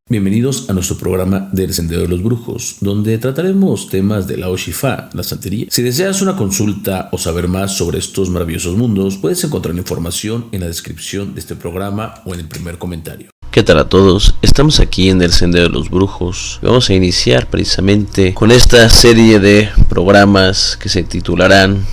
Bienvenidos a nuestro programa del Sendero de los Brujos, donde trataremos temas de la Oshifa, la santería. Si deseas una consulta o saber más sobre estos maravillosos mundos, puedes encontrar información en la descripción de este programa o en el primer comentario. ¿Qué tal a todos? Estamos aquí en el Sendero de los Brujos. Vamos a iniciar precisamente con esta serie de programas que se titularán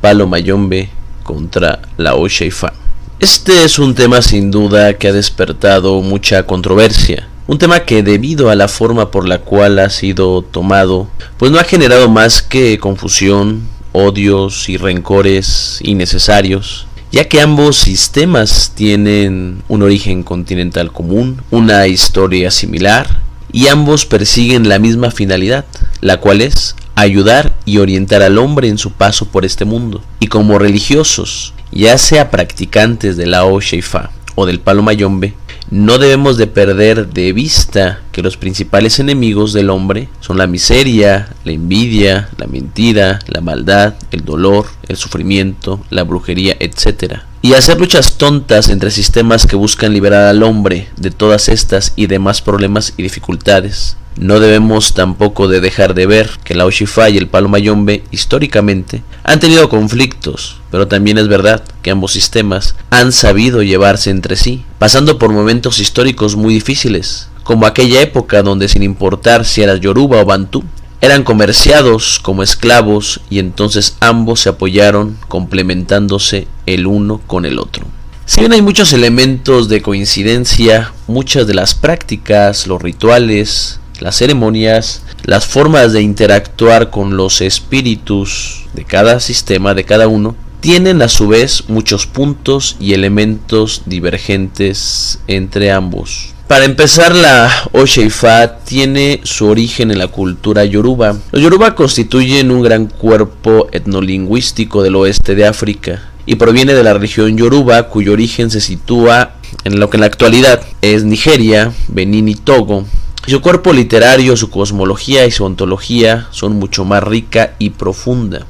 Palo Mayombe contra la Oshifa. Este es un tema sin duda que ha despertado mucha controversia. Un tema que, debido a la forma por la cual ha sido tomado, pues no ha generado más que confusión, odios y rencores innecesarios, ya que ambos sistemas tienen un origen continental común, una historia similar, y ambos persiguen la misma finalidad, la cual es ayudar y orientar al hombre en su paso por este mundo. Y como religiosos, ya sea practicantes de la Oshifa o del Palo Mayombe, no debemos de perder de vista que los principales enemigos del hombre son la miseria, la envidia, la mentira, la maldad, el dolor, el sufrimiento, la brujería, etc. Y hacer luchas tontas entre sistemas que buscan liberar al hombre de todas estas y demás problemas y dificultades. No debemos tampoco de dejar de ver que la Oshifa y el Palo Mayombe históricamente han tenido conflictos, pero también es verdad que ambos sistemas han sabido llevarse entre sí, pasando por momentos históricos muy difíciles, como aquella época donde, sin importar si eras yoruba o bantú, eran comerciados como esclavos, y entonces ambos se apoyaron complementándose el uno con el otro. Si bien hay muchos elementos de coincidencia, muchas de las prácticas, los rituales, las ceremonias, las formas de interactuar con los espíritus de cada sistema, de cada uno, tienen a su vez muchos puntos y elementos divergentes entre ambos. Para empezar, la Oshifa tiene su origen en la cultura yoruba. Los yoruba constituyen un gran cuerpo etnolingüístico del oeste de África y proviene de la región yoruba, cuyo origen se sitúa en lo que en la actualidad es Nigeria, Benín y Togo. Su cuerpo literario, su cosmología y su ontología son mucho más rica y profunda.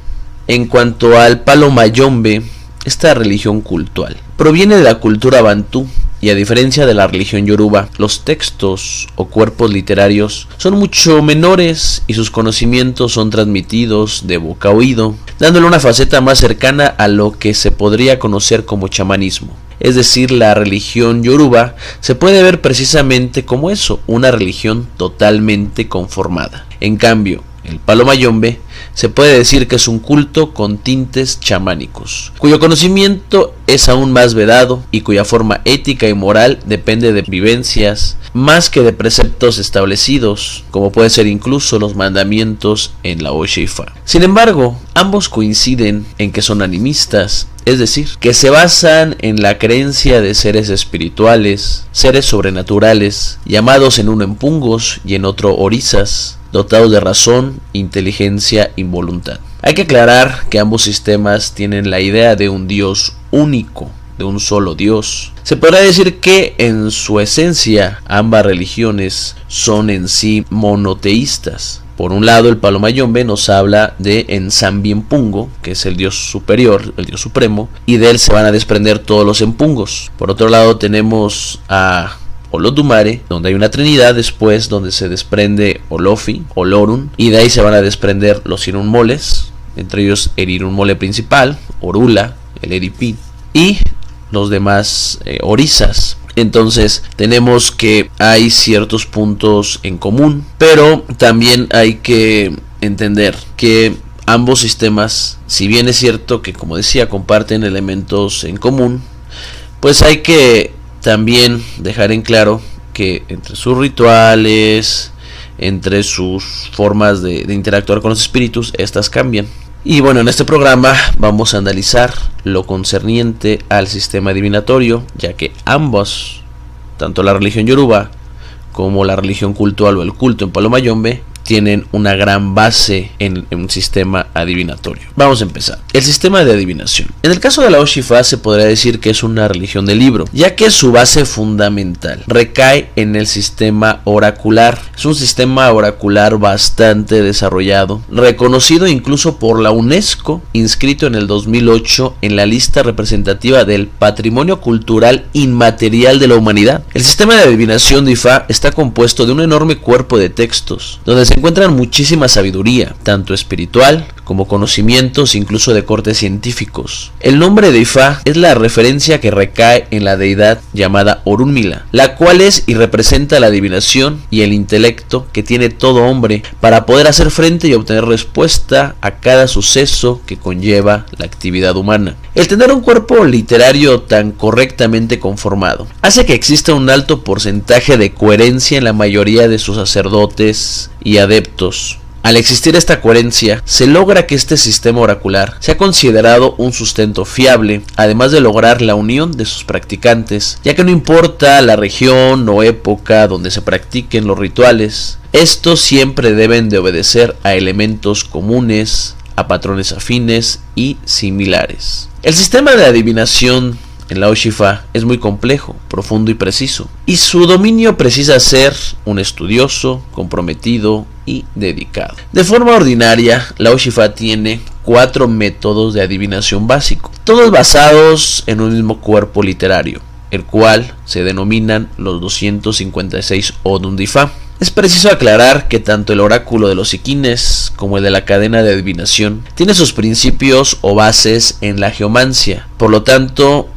En cuanto al Palo Mayombe, esta religión cultual proviene de la cultura bantú, y a diferencia de la religión yoruba, los textos o cuerpos literarios son mucho menores y sus conocimientos son transmitidos de boca a oído, dándole una faceta más cercana a lo que se podría conocer como chamanismo. Es decir, la religión yoruba se puede ver precisamente como eso, una religión totalmente conformada. En cambio, el Palo Mayombe se puede decir que es un culto con tintes chamánicos, cuyo conocimiento es aún más vedado y cuya forma ética y moral depende de vivencias más que de preceptos establecidos, como pueden ser incluso los mandamientos en la Oshifa. Sin embargo, ambos coinciden en que son animistas, es decir, que se basan en la creencia de seres espirituales, seres sobrenaturales, llamados en uno empungos y en otro orisas, dotados de razón, inteligencia y voluntad. Hay que aclarar que ambos sistemas tienen la idea de un Dios único, de un solo Dios. Se podrá decir que en su esencia ambas religiones son en sí monoteístas. Por un lado, el Palo Mayombe nos habla de Ensambi Empungo, que es el dios superior, el dios supremo, y de él se van a desprender todos los empungos. Por otro lado, tenemos a Olodumare, donde hay una trinidad, después donde se desprende Olofi, Olorun, y de ahí se van a desprender los Irunmoles, entre ellos el Irunmole principal, Orula, el Eripi, y los demás orisas. Entonces tenemos que hay ciertos puntos en común, pero también hay que entender que ambos sistemas, si bien es cierto que, como decía, comparten elementos en común, pues hay que también dejar en claro que entre sus rituales, entre sus formas de interactuar con los espíritus, estas cambian. Y bueno, en este programa vamos a analizar lo concerniente al sistema divinatorio, ya que ambos, tanto la religión yoruba como la religión cultual o el culto en Palo Mayombe, tienen una gran base en un sistema adivinatorio. Vamos a empezar. El sistema de adivinación. En el caso de la Oshifa se podría decir que es una religión del libro, ya que su base fundamental recae en el sistema oracular. Es un sistema oracular bastante desarrollado, reconocido incluso por la UNESCO, inscrito en el 2008 en la lista representativa del Patrimonio Cultural Inmaterial de la Humanidad. El sistema de adivinación de Ifá está compuesto de un enorme cuerpo de textos, donde se encuentran muchísima sabiduría, tanto espiritual como conocimientos incluso de corte científicos. El nombre de Ifá es la referencia que recae en la deidad llamada Orunmila, la cual es y representa la adivinación y el intelecto que tiene todo hombre para poder hacer frente y obtener respuesta a cada suceso que conlleva la actividad humana. El tener un cuerpo literario tan correctamente conformado hace que exista un alto porcentaje de coherencia en la mayoría de sus sacerdotes y adeptos. Al existir esta coherencia, se logra que este sistema oracular sea considerado un sustento fiable, además de lograr la unión de sus practicantes, ya que no importa la región o época donde se practiquen los rituales, estos siempre deben de obedecer a elementos comunes, a patrones afines y similares. El sistema de adivinación en la Oshifa es muy complejo, profundo y preciso, y su dominio precisa ser un estudioso, comprometido y dedicado. De forma ordinaria, la Oshifa tiene 4 métodos de adivinación básico, todos basados en un mismo cuerpo literario, el cual se denominan los 256 Odun de Ifá. Es preciso aclarar que tanto el oráculo de los Iquines como el de la cadena de adivinación tiene sus principios o bases en la geomancia. Por lo tanto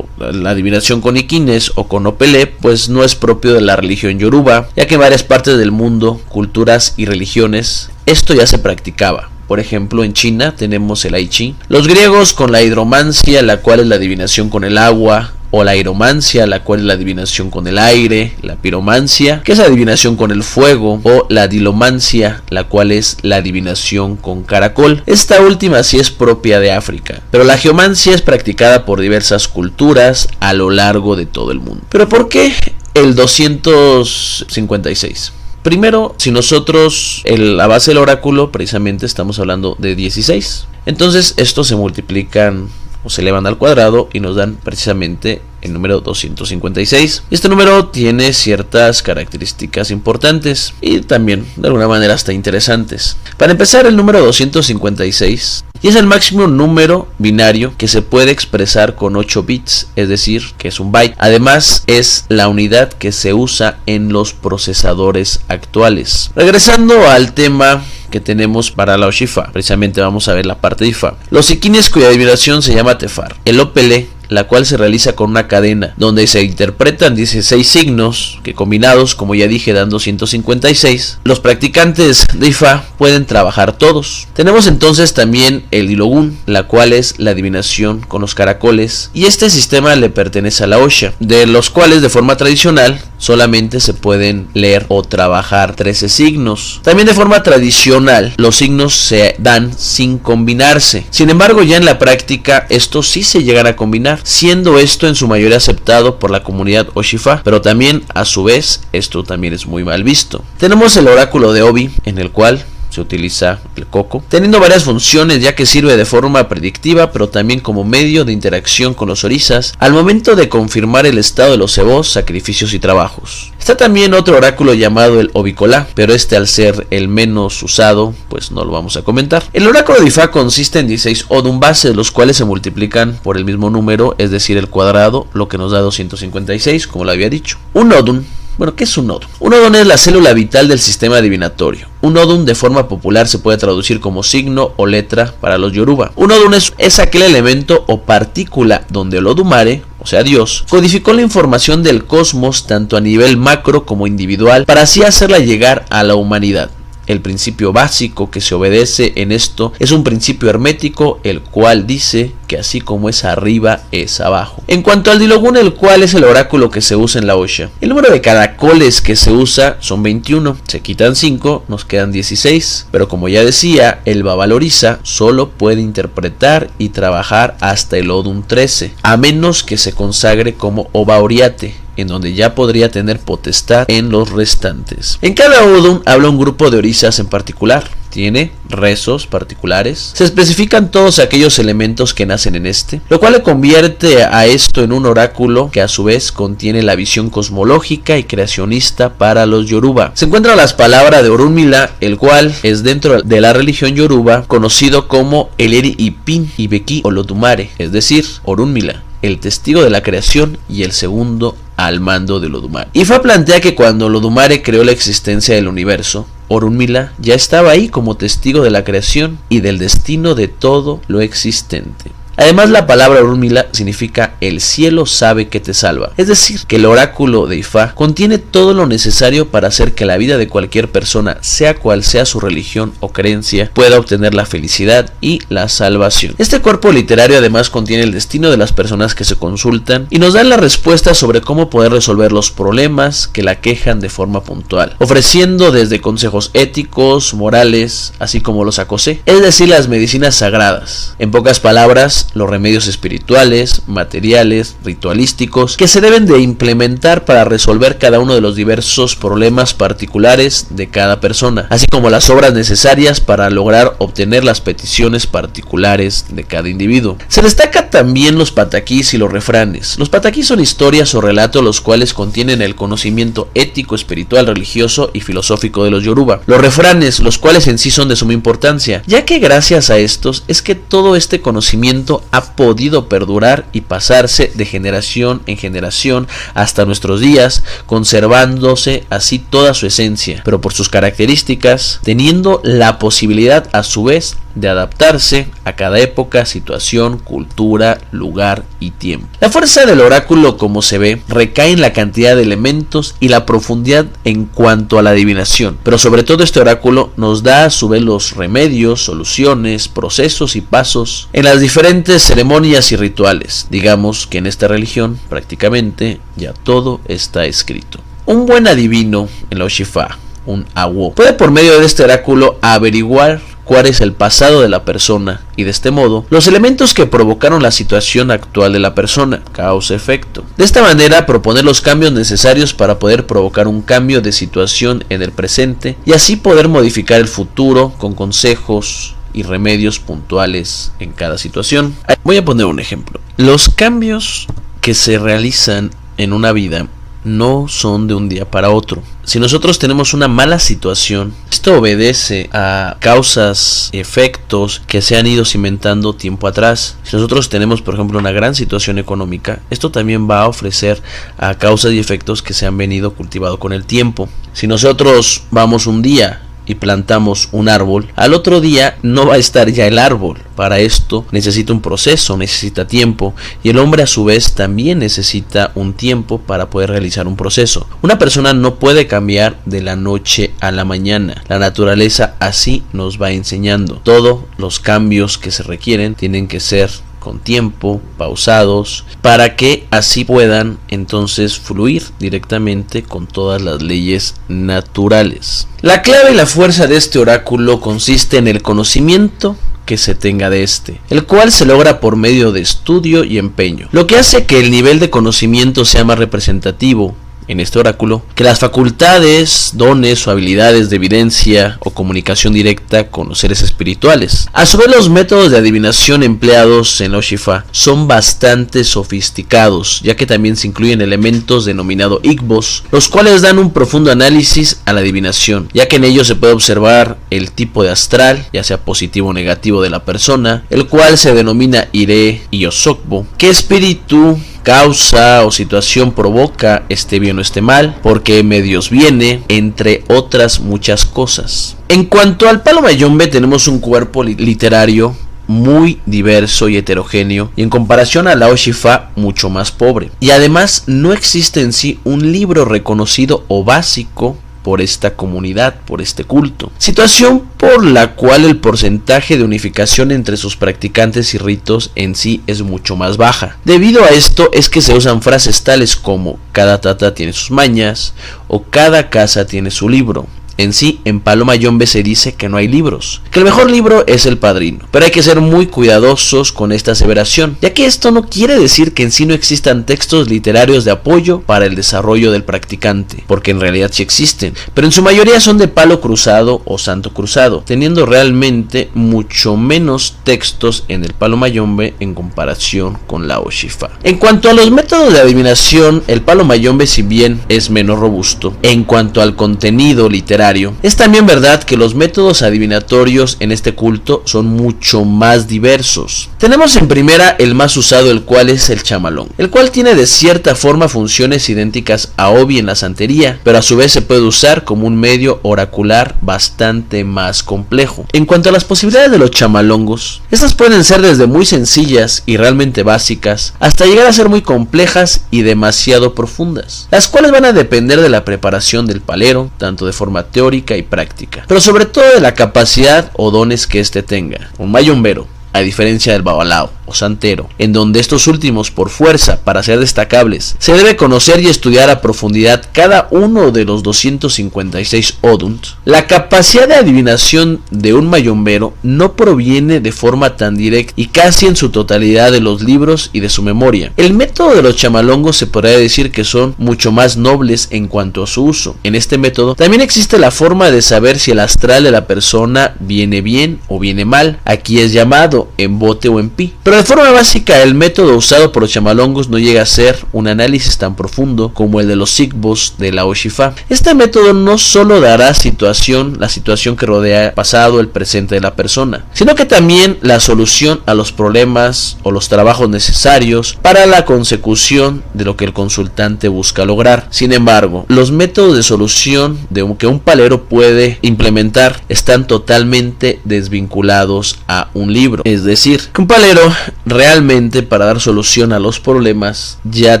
la adivinación con Iquines o con Opele pues no es propio de la religión yoruba, ya que en varias partes del mundo, culturas y religiones, esto ya se practicaba. Por ejemplo, en China tenemos el I Ching, los griegos con la hidromancia, la cual es la adivinación con el agua, o la aeromancia, la cual es la adivinación con el aire, la piromancia, que es la adivinación con el fuego, o la dilomancia, la cual es la adivinación con caracol. Esta última sí es propia de África, pero la geomancia es practicada por diversas culturas a lo largo de todo el mundo. ¿Pero por qué el 256? Primero, si nosotros, la base del oráculo, precisamente estamos hablando de 16. Entonces, estos se multiplican o se elevan al cuadrado y nos dan precisamente el número 256. Este número tiene ciertas características importantes y también de alguna manera hasta interesantes. Para empezar, el número 256 y es el máximo número binario que se puede expresar con 8 bits, es decir, que es un byte. Además, es la unidad que se usa en los procesadores actuales. Regresando al tema que tenemos para la Oshifa, precisamente vamos a ver la parte de Ifá. Los Iquines, cuya adivinación se llama Tefar. El Opele, la cual se realiza con una cadena donde se interpretan 16 signos que combinados, como ya dije, dan 256. Los practicantes de Ifá pueden trabajar todos. Tenemos entonces también el Dilogun, la cual es la adivinación con los caracoles, y este sistema le pertenece a la Osha, de los cuales de forma tradicional solamente se pueden leer o trabajar 13 signos. También de forma tradicional los signos se dan sin combinarse. Sin embargo, ya en la práctica estos sí se llegan a combinar, siendo esto en su mayoría aceptado por la comunidad Oshifa, pero también a su vez esto también es muy mal visto. Tenemos el oráculo de Obi, en el cual se utiliza el coco, teniendo varias funciones, ya que sirve de forma predictiva, pero también como medio de interacción con los orisas al momento de confirmar el estado de los cebos, sacrificios y trabajos. Está también otro oráculo llamado el Obicolá, pero este, al ser el menos usado, pues no lo vamos a comentar. El oráculo de Ifá consiste en 16 Odun base, de los cuales se multiplican por el mismo número, es decir, el cuadrado, lo que nos da 256, como lo había dicho. Un Odun. Bueno, ¿qué es un Odun? Un Odun es la célula vital del sistema adivinatorio. Un Odun de forma popular se puede traducir como signo o letra para los Yoruba. Un Odun es aquel elemento o partícula donde el Odumare, o sea Dios, codificó la información del cosmos tanto a nivel macro como individual para así hacerla llegar a la humanidad. El principio básico que se obedece en esto es un principio hermético, el cual dice que así como es arriba es abajo. En cuanto al Dilogun, el cual es el oráculo que se usa en la Osha, el número de caracoles que se usa son 21, se quitan 5, nos quedan 16, pero como ya decía, el Babalorisa solo puede interpretar y trabajar hasta el Odun 13, a menos que se consagre como Obaoriate, en donde ya podría tener potestad en los restantes. En cada Odun habla un grupo de orisas en particular. Tiene rezos particulares. Se especifican todos aquellos elementos que nacen en este, lo cual le convierte a esto en un oráculo que a su vez contiene la visión cosmológica y creacionista para los Yoruba. Se encuentran las palabras de Orunmila, el cual es dentro de la religión Yoruba conocido como el Eri Ipin Ibeki Olodumare, es decir, Orunmila, el testigo de la creación y el segundo al mando del Olodumare. Ifa plantea que cuando Olodumare creó la existencia del universo, Orunmila ya estaba ahí como testigo de la creación y del destino de todo lo existente. Además, la palabra Orunmila significa el cielo sabe que te salva, es decir, que el oráculo de Ifá contiene todo lo necesario para hacer que la vida de cualquier persona, sea cual sea su religión o creencia, pueda obtener la felicidad y la salvación. Este cuerpo literario además contiene el destino de las personas que se consultan y nos dan la respuesta sobre cómo poder resolver los problemas que la quejan de forma puntual, ofreciendo desde consejos éticos, morales, así como los akose, es decir, las medicinas sagradas. En pocas palabras, los remedios espirituales, materiales, ritualísticos que se deben de implementar para resolver cada uno de los diversos problemas particulares de cada persona, así como las obras necesarias para lograr obtener las peticiones particulares de cada individuo. Se destaca también los pataquís y los refranes. Los pataquís son historias o relatos los cuales contienen el conocimiento ético, espiritual, religioso y filosófico de los Yoruba. Los refranes, los cuales en sí son de suma importancia, ya que gracias a estos es que todo este conocimiento ha podido perdurar y pasarse de generación en generación hasta nuestros días, conservándose así toda su esencia, pero por sus características, teniendo la posibilidad a su vez de adaptarse a cada época, situación, cultura, lugar y tiempo. La fuerza del oráculo, como se ve, recae en la cantidad de elementos y la profundidad en cuanto a la adivinación, pero sobre todo este oráculo nos da a su vez los remedios, soluciones, procesos y pasos en las diferentes ceremonias y rituales. Digamos que en esta religión prácticamente ya todo está escrito. Un buen adivino en la Oshifa, un Awo, puede por medio de este oráculo averiguar cuál es el pasado de la persona y de este modo los elementos que provocaron la situación actual de la persona, causa-efecto. De esta manera proponer los cambios necesarios para poder provocar un cambio de situación en el presente y así poder modificar el futuro con consejos y remedios puntuales en cada situación. Voy a poner un ejemplo. Los cambios que se realizan en una vida no son de un día para otro. Si nosotros tenemos una mala situación, esto obedece a causas y efectos que se han ido cimentando tiempo atrás. Si nosotros tenemos, por ejemplo, una gran situación económica, esto también va a ofrecer a causas y efectos que se han venido cultivando con el tiempo. Si nosotros vamos un día y plantamos un árbol, al otro día no va a estar ya el árbol. Para esto necesita un proceso, necesita tiempo, y el hombre a su vez también necesita un tiempo para poder realizar un proceso. Una persona no puede cambiar de la noche a la mañana. La naturaleza así nos va enseñando. Todos los cambios que se requieren tienen que ser con tiempo, pausados, para que así puedan entonces fluir directamente con todas las leyes naturales. La clave y la fuerza de este oráculo consiste en el conocimiento que se tenga de este, el cual se logra por medio de estudio y empeño, lo que hace que el nivel de conocimiento sea más representativo en este oráculo que las facultades, dones o habilidades de evidencia o comunicación directa con los seres espirituales. A su vez, los métodos de adivinación empleados en la Oshifa son bastante sofisticados, ya que también se incluyen elementos denominados Igbos, los cuales dan un profundo análisis a la adivinación, ya que en ellos se puede observar el tipo de astral, ya sea positivo o negativo de la persona, el cual se denomina Ire y Osokbo, qué espíritu, causa o situación provoca este bien o este mal, por qué medios viene, entre otras muchas cosas. En cuanto al palo mayombe, tenemos un cuerpo literario muy diverso y heterogéneo, y en comparación a la Oshifa mucho más pobre, y además no existe en sí un libro reconocido o básico por esta comunidad, por este culto. Situación por la cual el porcentaje de unificación entre sus practicantes y ritos en sí es mucho más baja. Debido a esto es que se usan frases tales como cada tata tiene sus mañas o cada casa tiene su libro. En sí, en Palo Mayombe se dice que no hay libros, que el mejor libro es El Padrino, pero hay que ser muy cuidadosos con esta aseveración, ya que esto no quiere decir que en sí no existan textos literarios de apoyo para el desarrollo del practicante, porque en realidad sí existen, pero en su mayoría son de palo cruzado o santo cruzado, teniendo realmente mucho menos textos en el Palo Mayombe en comparación con la Oshifa. En cuanto a los métodos de adivinación, el Palo Mayombe, si bien es menos robusto, en cuanto al contenido literario, es también verdad que los métodos adivinatorios en este culto son mucho más diversos. Tenemos en primera el más usado, el cual es el chamalón, el cual tiene de cierta forma funciones idénticas a Obi en la santería, pero a su vez se puede usar como un medio oracular bastante más complejo. En cuanto a las posibilidades de los chamalongos, estas pueden ser desde muy sencillas y realmente básicas hasta llegar a ser muy complejas y demasiado profundas, las cuales van a depender de la preparación del palero, tanto de forma teórica y práctica, pero sobre todo de la capacidad o dones que éste tenga. Un mayombero, a diferencia del babalao o santero, en donde estos últimos por fuerza, para ser destacables, se debe conocer y estudiar a profundidad cada uno de los 256 oduns, la capacidad de adivinación de un mayombero no proviene de forma tan directa y casi en su totalidad de los libros y de su memoria. El método de los chamalongos se podría decir que son mucho más nobles en cuanto a su uso. En este método también existe la forma de saber si el astral de la persona viene bien o viene mal. Aquí es llamado en bote o en pi. Pero de forma básica, el método usado por los chamalongos no llega a ser un análisis tan profundo como el de los sigbos de la Oshifa. Este método no solo dará la situación que rodea el pasado, el presente de la persona, sino que también la solución a los problemas o los trabajos necesarios para la consecución de lo que el consultante busca lograr. Sin embargo, los métodos de solución que un palero puede implementar están totalmente desvinculados a un libro. Es decir, que un palero realmente, para dar solución a los problemas, ya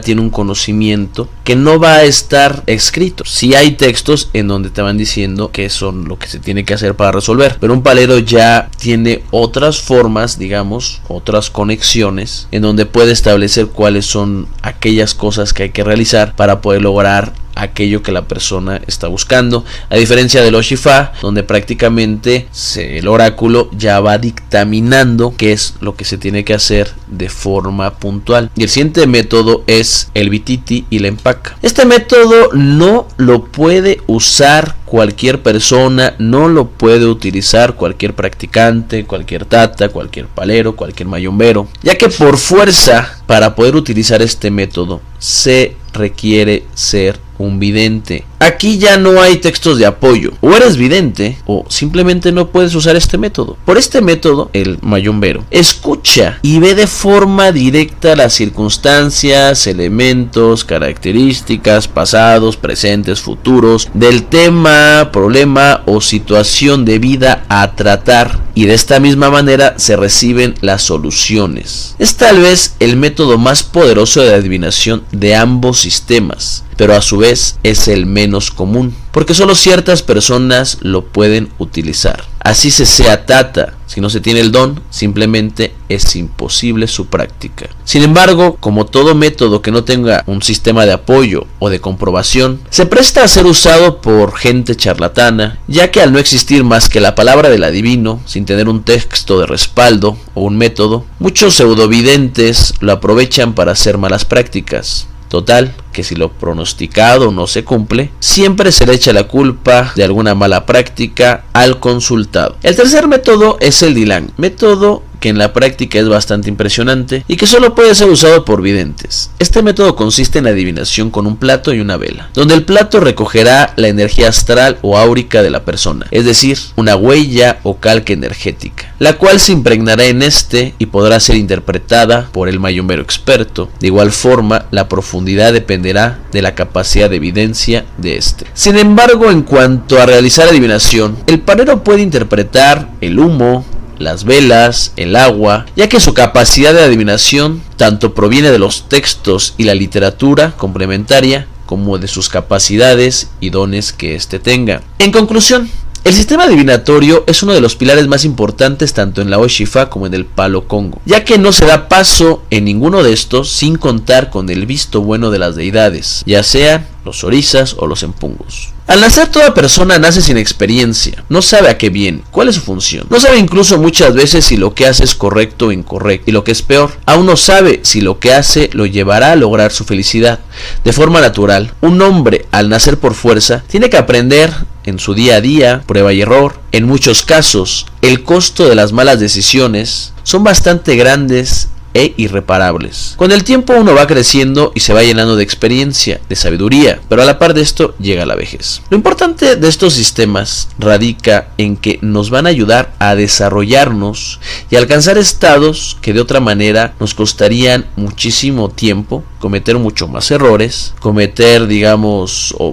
tiene un conocimiento que no va a estar escrito. Sí hay textos en donde te van diciendo qué son lo que se tiene que hacer para resolver, pero un palero ya tiene otras formas, digamos, otras conexiones en donde puede establecer cuáles son aquellas cosas que hay que realizar para poder lograr aquello que la persona está buscando, a diferencia del Oshifa, donde prácticamente el oráculo ya va dictaminando qué es lo que se tiene que hacer de forma puntual. Y el siguiente método es el Bititi y la empaca. Este método no lo puede usar cualquier persona, no lo puede utilizar cualquier practicante, cualquier tata, cualquier palero, cualquier mayombero, ya que por fuerza, para poder utilizar este método, se requiere ser un vidente. Aquí ya no hay textos de apoyo. O eres vidente o simplemente no puedes usar este método. Por este método, el mayombero escucha y ve de forma directa las circunstancias, elementos, características, pasados, presentes, futuros del tema, problema o situación de vida a tratar, y de esta misma manera se reciben las soluciones. Es tal vez el método más poderoso de adivinación de ambos sistemas, pero a su vez es el menos común, porque solo ciertas personas lo pueden utilizar. Así se sea tata, si no se tiene el don, simplemente es imposible su práctica. Sin embargo, como todo método que no tenga un sistema de apoyo o de comprobación, se presta a ser usado por gente charlatana, ya que al no existir más que la palabra del adivino, sin tener un texto de respaldo o un método, muchos pseudovidentes lo aprovechan para hacer malas prácticas. Total, que si lo pronosticado no se cumple, siempre se le echa la culpa de alguna mala práctica al consultado. El tercer método es el Dilang, método que en la práctica es bastante impresionante y que solo puede ser usado por videntes. Este método consiste en adivinación con un plato y una vela, donde el plato recogerá la energía astral o áurica de la persona, es decir, una huella o calca energética, la cual se impregnará en este y podrá ser interpretada por el mayombero experto. De igual forma, la profundidad dependerá de la capacidad de evidencia de este. Sin embargo, en cuanto a realizar adivinación, el palero puede interpretar el humo, las velas, el agua, ya que su capacidad de adivinación tanto proviene de los textos y la literatura complementaria, como de sus capacidades y dones que éste tenga. En conclusión, el sistema adivinatorio es uno de los pilares más importantes tanto en la Oshifa como en el Palo Congo, ya que no se da paso en ninguno de estos sin contar con el visto bueno de las deidades, ya sean los orisas o los empungos. Al nacer, toda persona nace sin experiencia, no sabe a qué viene, cuál es su función, no sabe incluso muchas veces si lo que hace es correcto o incorrecto, y lo que es peor, aún no sabe si lo que hace lo llevará a lograr su felicidad. De forma natural, un hombre al nacer por fuerza tiene que aprender en su día a día, prueba y error. En muchos casos, el costo de las malas decisiones son bastante grandes e irreparables. Con el tiempo uno va creciendo y se va llenando de experiencia, de sabiduría, pero a la par de esto llega la vejez. Lo importante de estos sistemas radica en que nos van a ayudar a desarrollarnos y alcanzar estados que de otra manera nos costarían muchísimo tiempo, cometer mucho más errores, cometer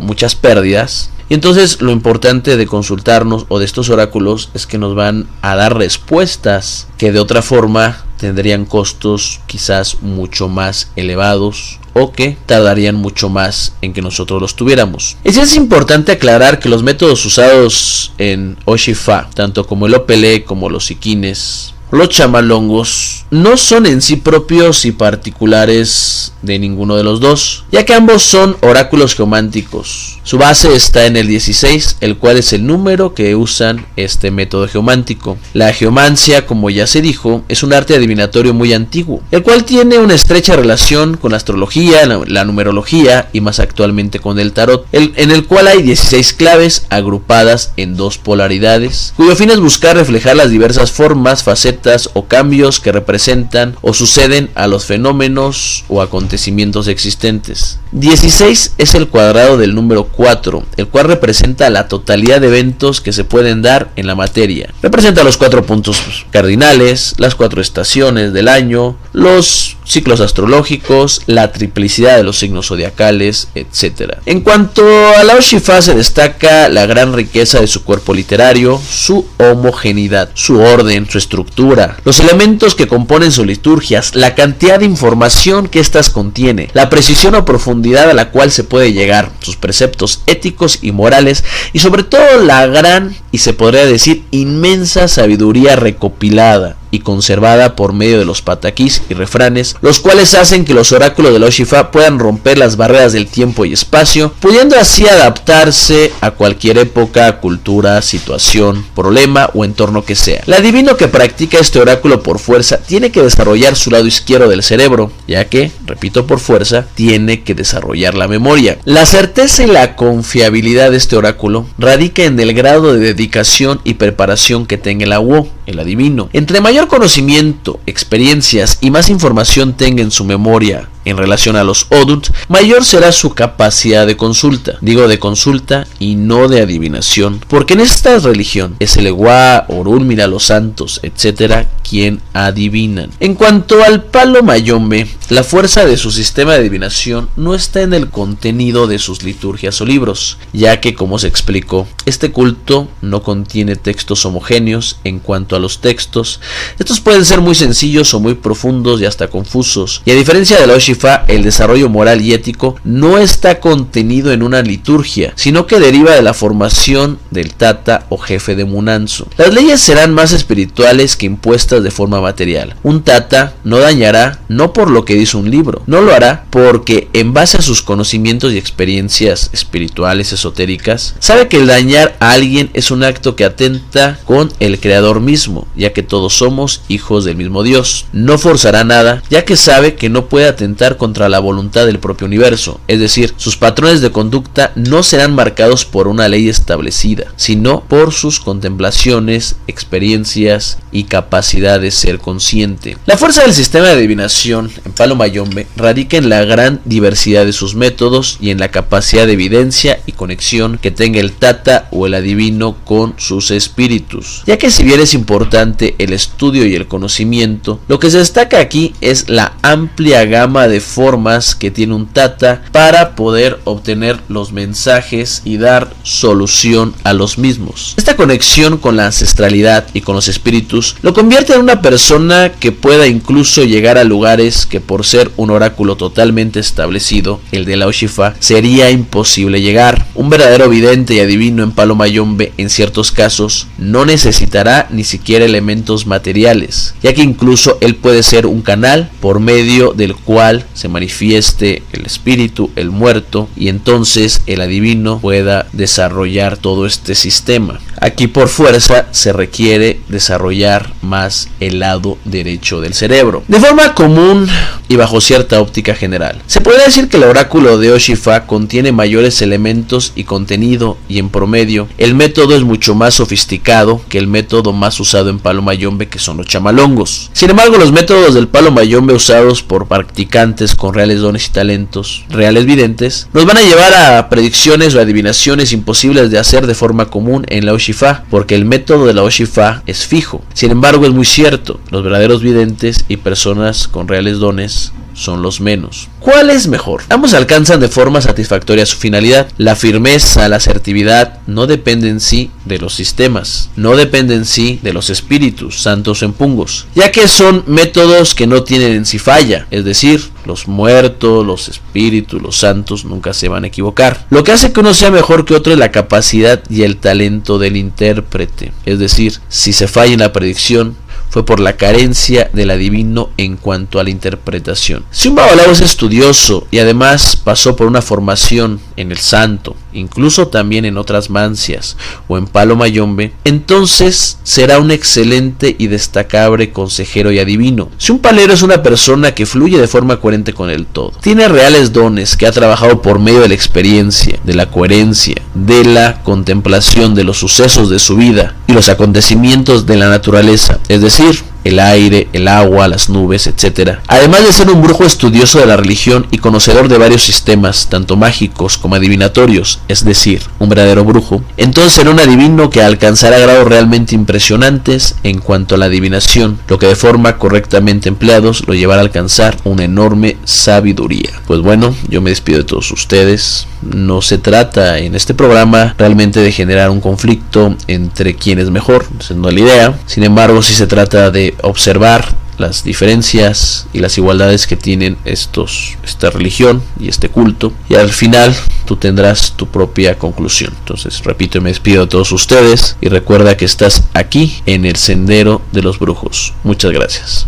muchas pérdidas. Y entonces lo importante de consultarnos o de estos oráculos es que nos van a dar respuestas que de otra forma tendrían costos quizás mucho más elevados o que tardarían mucho más en que nosotros los tuviéramos. Es importante aclarar que los métodos usados en Oshifa, tanto como el Opele como los Siquines, los chamalongos, no son en sí propios y particulares de ninguno de los dos, ya que ambos son oráculos geománticos. Su base está en el 16, el cual es el número que usan este método geomántico. La geomancia, como ya se dijo, es un arte adivinatorio muy antiguo, el cual tiene una estrecha relación con la astrología, la numerología y más actualmente con el tarot, en el cual hay 16 claves agrupadas en dos polaridades, cuyo fin es buscar reflejar las diversas formas, facetas o cambios que representan o suceden a los fenómenos o acontecimientos existentes. 16 es el cuadrado del número 4, el cual representa la totalidad de eventos que se pueden dar en la materia. Representa los 4 puntos cardinales, las 4 estaciones del año, los ciclos astrológicos, la triplicidad de los signos zodiacales, etc. En cuanto a la Oshifa, se destaca la gran riqueza de su cuerpo literario, su homogeneidad, su orden, su estructura, los elementos que componen sus liturgias, la cantidad de información que éstas contiene, la precisión o profundidad a la cual se puede llegar, sus preceptos éticos y morales, y sobre todo la gran y se podría decir inmensa sabiduría recopilada y conservada por medio de los pataquís y refranes, los cuales hacen que los oráculos de la Oshifa puedan romper las barreras del tiempo y espacio, pudiendo así adaptarse a cualquier época, cultura, situación, problema o entorno que sea. El adivino que practica este oráculo por fuerza tiene que desarrollar su lado izquierdo del cerebro, ya que, repito, por fuerza, tiene que desarrollar la memoria. La certeza y la confiabilidad de este oráculo radica en el grado de dedicación y preparación que tenga el Awo, el adivino. Entre mayor conocimiento, experiencias y más información tenga en su memoria en relación a los Odut, mayor será su capacidad de consulta. Digo de consulta y no de adivinación, porque en esta religión es el Ewa, Orunmila, los santos, etc. quien adivinan. En cuanto al Palo Mayombe, la fuerza de su sistema de adivinación no está en el contenido de sus liturgias o libros, ya que, como se explicó, este culto no contiene textos homogéneos. En cuanto a los textos, estos pueden ser muy sencillos o muy profundos y hasta confusos, y a diferencia de la Oshifa, el desarrollo moral y ético no está contenido en una liturgia, sino que deriva de la formación del Tata o jefe de Munanzo. Las leyes serán más espirituales que impuestas de forma material. Un Tata no dañará no por lo que dice un libro, no lo hará porque en base a sus conocimientos y experiencias espirituales esotéricas, sabe que el dañar a alguien es un acto que atenta con el Creador mismo, ya que todos somos hijos del mismo Dios. No forzará nada, ya que sabe que no puede atentar contra la voluntad del propio universo, es decir, sus patrones de conducta no serán marcados por una ley establecida, sino por sus contemplaciones, experiencias y capacidad de ser consciente. La fuerza del sistema de adivinación en Palo Mayombe radica en la gran diversidad de sus métodos y en la capacidad de evidencia y conexión que tenga el Tata o el adivino con sus espíritus, ya que si bien es importante importante el estudio y el conocimiento, lo que se destaca aquí es la amplia gama de formas que tiene un Tata para poder obtener los mensajes y dar solución a los mismos. Esta conexión con la ancestralidad y con los espíritus lo convierte en una persona que pueda incluso llegar a lugares que por ser un oráculo totalmente establecido, el de Lao Shifa, sería imposible llegar. Un verdadero vidente y adivino en Palo Mayombe en ciertos casos no necesitará ni siquiera elementos materiales, ya que incluso él puede ser un canal por medio del cual se manifieste el espíritu, el muerto, y entonces el adivino pueda desarrollar todo este sistema. Aquí por fuerza se requiere desarrollar más el lado derecho del cerebro. De forma común y bajo cierta óptica general, se podría decir que el oráculo de Oshifa contiene mayores elementos y contenido, y en promedio el método es mucho más sofisticado que el método más usado en Palo Mayombe, que son los chamalongos. Sin embargo, los métodos del Palo Mayombe usados por practicantes con reales dones y talentos, reales videntes, nos van a llevar a predicciones o adivinaciones imposibles de hacer de forma común en la Oshifa, porque el método de la Oshifa es fijo. Sin embargo, es muy cierto, los verdaderos videntes y personas con reales dones son los menos. ¿Cuál es mejor? Ambos alcanzan de forma satisfactoria su finalidad. La firmeza, la asertividad no dependen en sí de los sistemas, no dependen en sí de los espíritus, santos o empungos, ya que son métodos que no tienen en sí falla, es decir, los muertos, los espíritus, los santos nunca se van a equivocar. Lo que hace que uno sea mejor que otro es la capacidad y el talento del intérprete, es decir, si se falla en la predicción, fue por la carencia del adivino en cuanto a la interpretación. Si un babalao es estudioso y además pasó por una formación en el santo, incluso también en otras mancias o en Palo Mayombe, entonces será un excelente y destacable consejero y adivino. Si un palero es una persona que fluye de forma coherente con el todo, tiene reales dones, que ha trabajado por medio de la experiencia, de la coherencia, de la contemplación de los sucesos de su vida y los acontecimientos de la naturaleza, es decir, el aire, el agua, las nubes, etc. Además de ser un brujo estudioso de la religión y conocedor de varios sistemas, tanto mágicos como adivinatorios, es decir, un verdadero brujo, entonces será un adivino que alcanzará grados realmente impresionantes en cuanto a la adivinación, lo que de forma correctamente empleados lo llevará a alcanzar una enorme sabiduría. Pues bueno, yo me despido de todos ustedes. No se trata en este programa realmente de generar un conflicto entre quién es mejor, esa no es la idea. Sin embargo, sí se trata de observar las diferencias y las igualdades que tienen esta religión y este culto, y al final tú tendrás tu propia conclusión. Entonces, repito, me despido de todos ustedes y recuerda que estás aquí en el Sendero de los Brujos. Muchas gracias.